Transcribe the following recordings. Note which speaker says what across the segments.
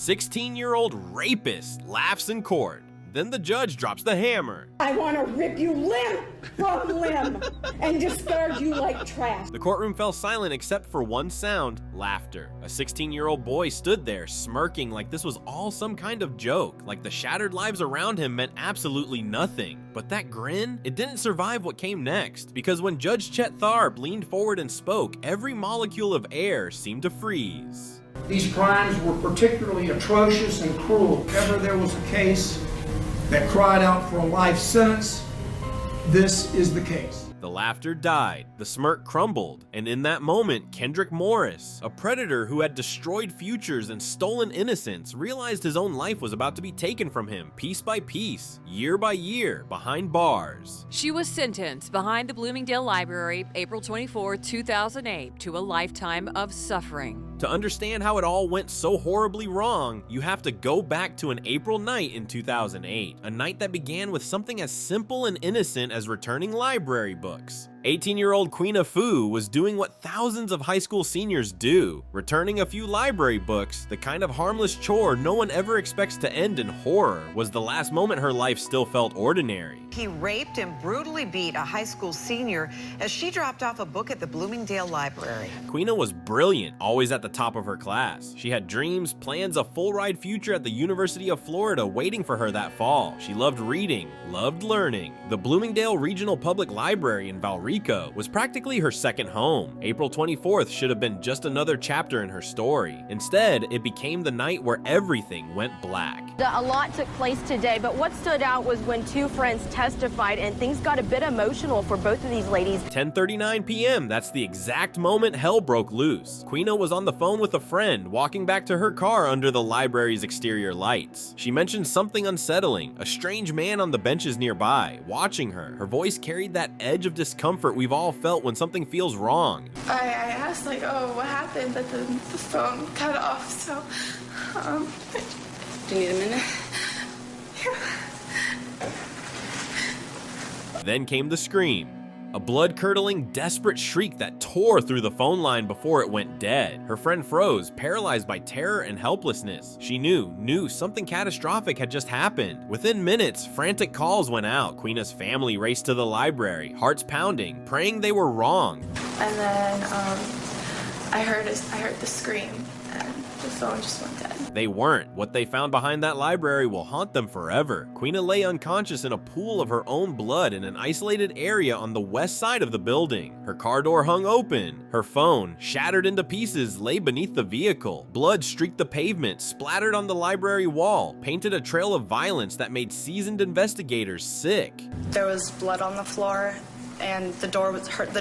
Speaker 1: 16-year-old rapist laughs in court. Then the judge drops the hammer.
Speaker 2: I want to rip you limb from limb and discard you like trash.
Speaker 1: The courtroom fell silent except for one sound: laughter. A 16-year-old boy stood there smirking like this was all some kind of joke, like the shattered lives around him meant absolutely nothing. But that grin, it didn't survive what came next, because when Judge Chet Tharp leaned forward and spoke, every molecule of air seemed to freeze.
Speaker 3: These crimes were particularly atrocious and cruel. If ever there was a case that cried out for a life sentence, this is the case.
Speaker 1: The laughter died, the smirk crumbled, and in that moment, Kendrick Morris, a predator who had destroyed futures and stolen innocence, realized his own life was about to be taken from him piece by piece, year by year, behind bars.
Speaker 4: She was sentenced behind the Bloomingdale Library April 24, 2008 to a lifetime of suffering.
Speaker 1: To understand how it all went so horribly wrong, you have to go back to an April night in 2008, a night that began with something as simple and innocent as returning library books. 18-year-old Queen Fu was doing what thousands of high school seniors do, returning a few library books. The kind of harmless chore no one ever expects to end in horror was the last moment her life still felt ordinary.
Speaker 5: He raped and brutally beat a high school senior as she dropped off a book at the Bloomingdale Library.
Speaker 1: Queen was brilliant, always at the top of her class. She had dreams, plans, a full-ride future at the University of Florida waiting for her that fall. She loved reading, loved learning. The Bloomingdale Regional Public Library in Valrico was practically her second home. April 24th should have been just another chapter in her story. Instead, it became the night where everything went black.
Speaker 6: A lot took place today, but what stood out was when two friends testified and things got a bit emotional for both of these ladies.
Speaker 1: 10:39 p.m., that's the exact moment hell broke loose. Queen was on the phone with a friend, walking back to her car under the library's exterior lights. She mentioned something unsettling, a strange man on the benches nearby, watching her. Her voice carried that edge of discomfort we've all felt when something feels wrong.
Speaker 7: I asked, like, oh, what happened? But the phone cut off, so, do you need a minute?
Speaker 1: Then came the scream. A blood-curdling, desperate shriek that tore through the phone line before it went dead. Her friend froze, paralyzed by terror and helplessness. She knew something catastrophic had just happened. Within minutes, frantic calls went out. Queena's family raced to the library, hearts pounding, praying they were wrong.
Speaker 7: And then, I heard the scream, and the phone just went dead.
Speaker 1: They weren't. What they found behind that library will haunt them forever. Queen lay unconscious in a pool of her own blood in an isolated area on the west side of the building. Her car door hung open. Her phone, shattered into pieces, lay beneath the vehicle. Blood streaked the pavement, splattered on the library wall, painted a trail of violence that made seasoned investigators sick.
Speaker 8: There was blood on the floor, and the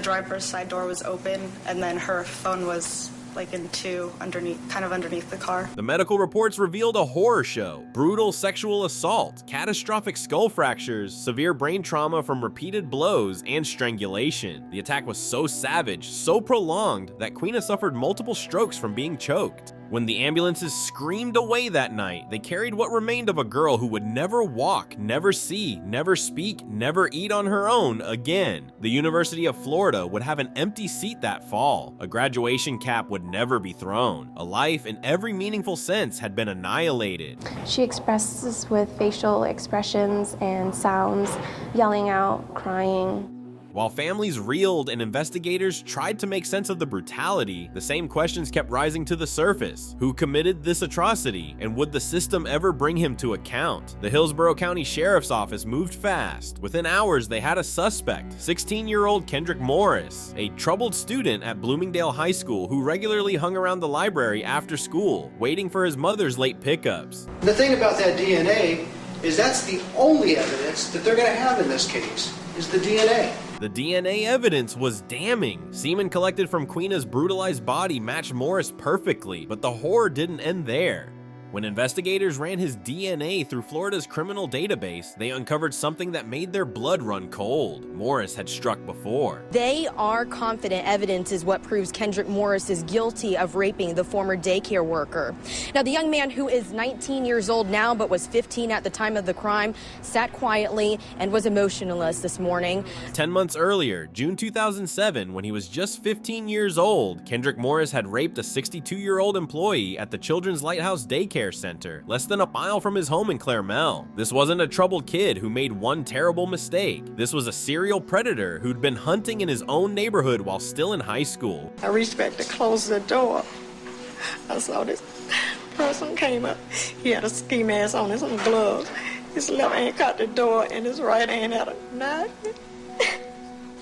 Speaker 8: driver's side door was open, and then her phone was like in two, underneath the car.
Speaker 1: The medical reports revealed a horror show: brutal sexual assault, catastrophic skull fractures, severe brain trauma from repeated blows, and strangulation. The attack was so savage, so prolonged, that Queen suffered multiple strokes from being choked. When the ambulances screamed away that night, they carried what remained of a girl who would never walk, never see, never speak, never eat on her own again. The University of Florida would have an empty seat that fall. A graduation cap would never be thrown. A life in every meaningful sense had been annihilated.
Speaker 9: She expresses with facial expressions and sounds, yelling out, crying.
Speaker 1: While families reeled and investigators tried to make sense of the brutality, the same questions kept rising to the surface. Who committed this atrocity, and would the system ever bring him to account? The Hillsborough County Sheriff's Office moved fast. Within hours, they had a suspect, 16-year-old Kendrick Morris, a troubled student at Bloomingdale High School who regularly hung around the library after school, waiting for his mother's late pickups.
Speaker 10: The thing about that DNA is that's the only evidence that they're going to have in this case, is the DNA.
Speaker 1: The DNA evidence was damning. Semen collected from Queena's brutalized body matched Morris perfectly, but the horror didn't end there. When investigators ran his DNA through Florida's criminal database, they uncovered something that made their blood run cold. Morris had struck before.
Speaker 6: They are confident evidence is what proves Kendrick Morris is guilty of raping the former daycare worker. Now, the young man, who is 19 years old now but was 15 at the time of the crime, sat quietly and was emotionless this morning.
Speaker 1: 10 months earlier, June 2007, when he was just 15 years old, Kendrick Morris had raped a 62-year-old employee at the Children's Lighthouse daycare daycare center, less than a mile from his home in Claremelle. This wasn't a troubled kid who made one terrible mistake. This was a serial predator who'd been hunting in his own neighborhood while still in high school.
Speaker 11: I reached back to close the door. I saw this person came up. He had a ski mask on and some gloves. His left hand caught the door and his right hand had a knife.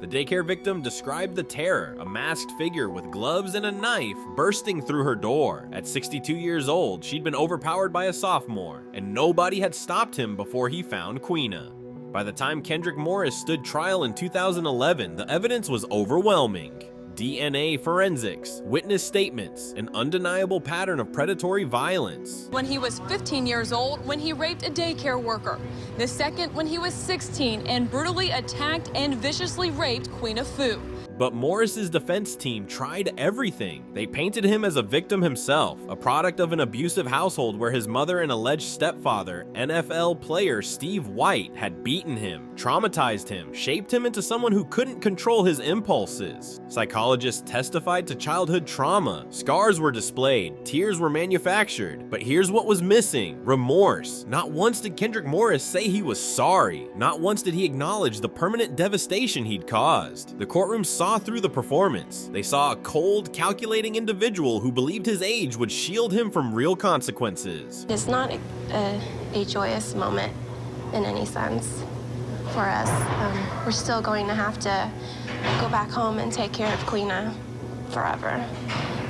Speaker 1: The daycare victim described the terror, a masked figure with gloves and a knife bursting through her door. At 62 years old, she'd been overpowered by a sophomore, and nobody had stopped him before he found Queena. By the time Kendrick Morris stood trial in 2011, the evidence was overwhelming. DNA forensics, witness statements, an undeniable pattern of predatory violence.
Speaker 12: When he was 15 years old, when he raped a daycare worker. The second when he was 16 and brutally attacked and viciously raped Queena Fu.
Speaker 1: But Morris's defense team tried everything. They painted him as a victim himself, a product of an abusive household where his mother and alleged stepfather, NFL player Steve White, had beaten him, traumatized him, shaped him into someone who couldn't control his impulses. Psychologists testified to childhood trauma. Scars were displayed, tears were manufactured. But here's what was missing: remorse. Not once did Kendrick Morris say he was sorry. Not once did he acknowledge the permanent devastation he'd caused. The courtroom saw through the performance. They saw a cold, calculating individual who believed his age would shield him from real consequences.
Speaker 9: It's not a joyous moment in any sense for us. We're still going to have to go back home and take care of Queena forever.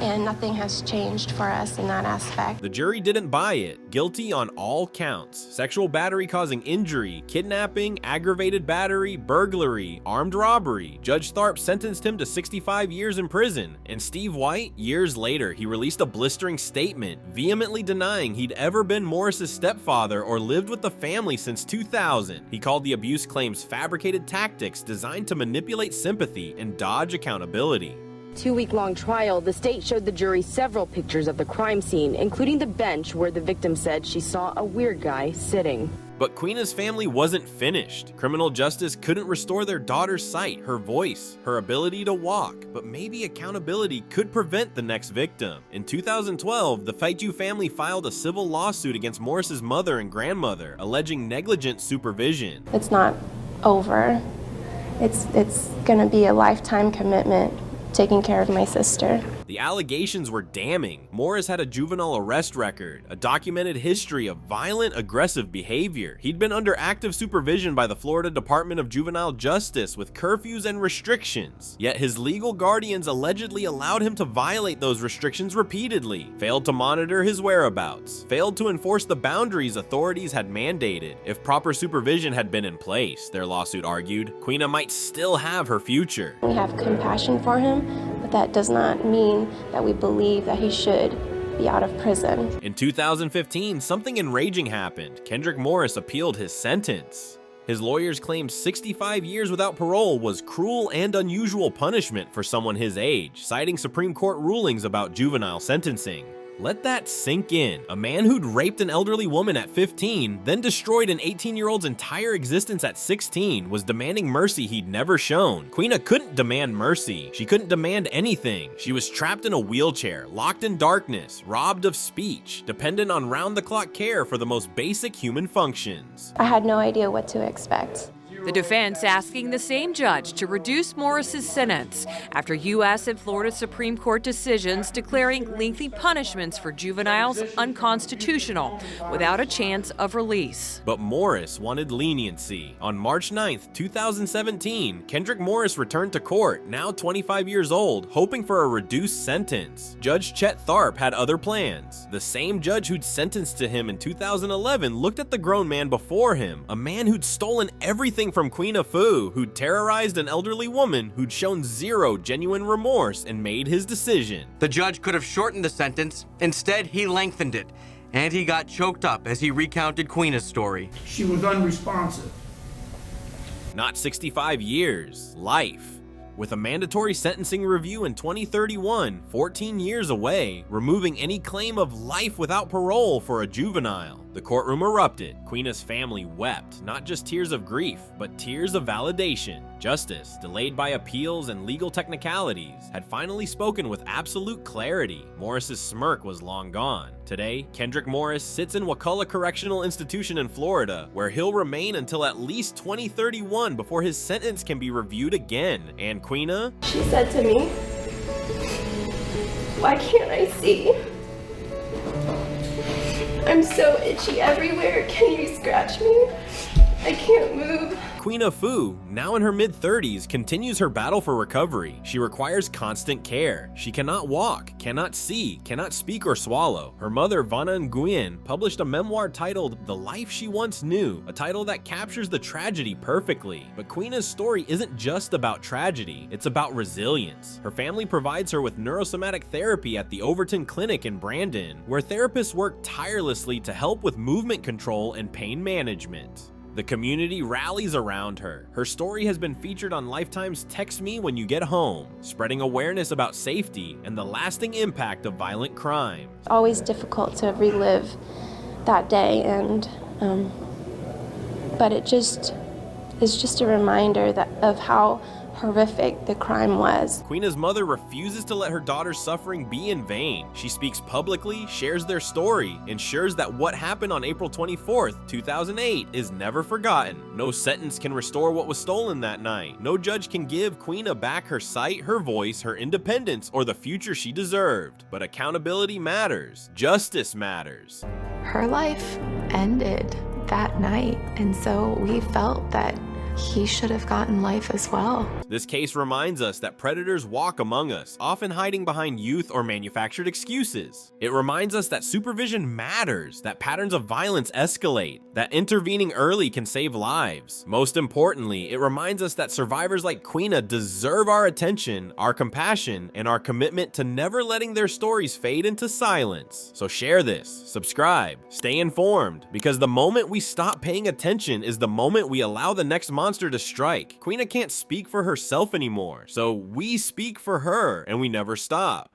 Speaker 9: And nothing has changed for us in that aspect.
Speaker 1: The jury didn't buy it. Guilty on all counts: sexual battery causing injury, kidnapping, aggravated battery, burglary, armed robbery. Judge Tharp sentenced him to 65 years in prison. And Steve White, years later, he released a blistering statement, vehemently denying he'd ever been Morris's stepfather or lived with the family since 2000. He called the abuse claims fabricated tactics designed to manipulate sympathy and dodge accountability.
Speaker 13: Two-week-long trial, the state showed the jury several pictures of the crime scene, including the bench where the victim said she saw a weird guy sitting.
Speaker 1: But Queena's family wasn't finished. Criminal justice couldn't restore their daughter's sight, her voice, her ability to walk, but maybe accountability could prevent the next victim. In 2012, the Faitu family filed a civil lawsuit against Morris's mother and grandmother, alleging negligent supervision.
Speaker 9: It's not over. It's gonna be a lifetime commitment, taking care of my sister.
Speaker 1: The allegations were damning. Morris had a juvenile arrest record, a documented history of violent, aggressive behavior. He'd been under active supervision by the Florida Department of Juvenile Justice with curfews and restrictions. Yet his legal guardians allegedly allowed him to violate those restrictions repeatedly, failed to monitor his whereabouts, failed to enforce the boundaries authorities had mandated. If proper supervision had been in place, their lawsuit argued, Queena might still have her future.
Speaker 9: We have compassion for him, but that does not mean that we believe that he should be out of prison.
Speaker 1: In 2015, something enraging happened. Kendrick Morris appealed his sentence. His lawyers claimed 65 years without parole was cruel and unusual punishment for someone his age, citing Supreme Court rulings about juvenile sentencing. Let that sink in. A man who'd raped an elderly woman at 15, then destroyed an 18-year-old's entire existence at 16, was demanding mercy he'd never shown. Queena couldn't demand mercy. She couldn't demand anything. She was trapped in a wheelchair, locked in darkness, robbed of speech, dependent on round-the-clock care for the most basic human functions.
Speaker 9: I had no idea what to expect.
Speaker 4: The defense asking the same judge to reduce Morris's sentence after U.S. and Florida Supreme Court decisions declaring lengthy punishments for juveniles unconstitutional without a chance of release.
Speaker 1: But Morris wanted leniency. On March 9, 2017, Kendrick Morris returned to court, now 25 years old, hoping for a reduced sentence. Judge Chet Tharp had other plans. The same judge who'd sentenced to him in 2011 looked at the grown man before him, a man who'd stolen everything from Queena Fu, who'd terrorized an elderly woman, who'd shown zero genuine remorse, and made his decision.
Speaker 14: The judge could have shortened the sentence. Instead, he lengthened it, and he got choked up as he recounted Queena's story.
Speaker 3: She was unresponsive.
Speaker 1: Not 65 years, life. With a mandatory sentencing review in 2031, 14 years away, removing any claim of life without parole for a juvenile. The courtroom erupted. Queena's family wept, not just tears of grief, but tears of validation. Justice, delayed by appeals and legal technicalities, had finally spoken with absolute clarity. Morris's smirk was long gone. Today, Kendrick Morris sits in Wakulla Correctional Institution in Florida, where he'll remain until at least 2031 before his sentence can be reviewed again. And Queena?
Speaker 9: She said to me, "Why can't I see? I'm so itchy everywhere. Can you scratch me? I can't move."
Speaker 1: Queena Fu, now in her mid-30s, continues her battle for recovery. She requires constant care. She cannot walk, cannot see, cannot speak or swallow. Her mother, Vanna Nguyen, published a memoir titled The Life She Once Knew, a title that captures the tragedy perfectly. But Queena's story isn't just about tragedy, it's about resilience. Her family provides her with neurosomatic therapy at the Overton Clinic in Brandon, where therapists work tirelessly to help with movement control and pain management. The community rallies around her. Her story has been featured on Lifetime's Text Me When You Get Home, spreading awareness about safety and the lasting impact of violent crime.
Speaker 9: It's always difficult to relive that day, and but it's just a reminder of how horrific the crime was.
Speaker 1: Queena's mother refuses to let her daughter's suffering be in vain. She speaks publicly, shares their story, ensures that what happened on April 24th, 2008 is never forgotten. No sentence can restore what was stolen that night. No judge can give Queena back her sight, her voice, her independence, or the future she deserved. But accountability matters. Justice matters.
Speaker 7: Her life ended that night, and so we felt that he should have gotten life as well.
Speaker 1: This case reminds us that predators walk among us, often hiding behind youth or manufactured excuses. It reminds us that supervision matters, that patterns of violence escalate, that intervening early can save lives. Most importantly, it reminds us that survivors like Queena deserve our attention, our compassion, and our commitment to never letting their stories fade into silence. So share this, subscribe, stay informed, because the moment we stop paying attention is the moment we allow the next monster to strike. Queena can't speak for herself anymore, so we speak for her, and we never stop.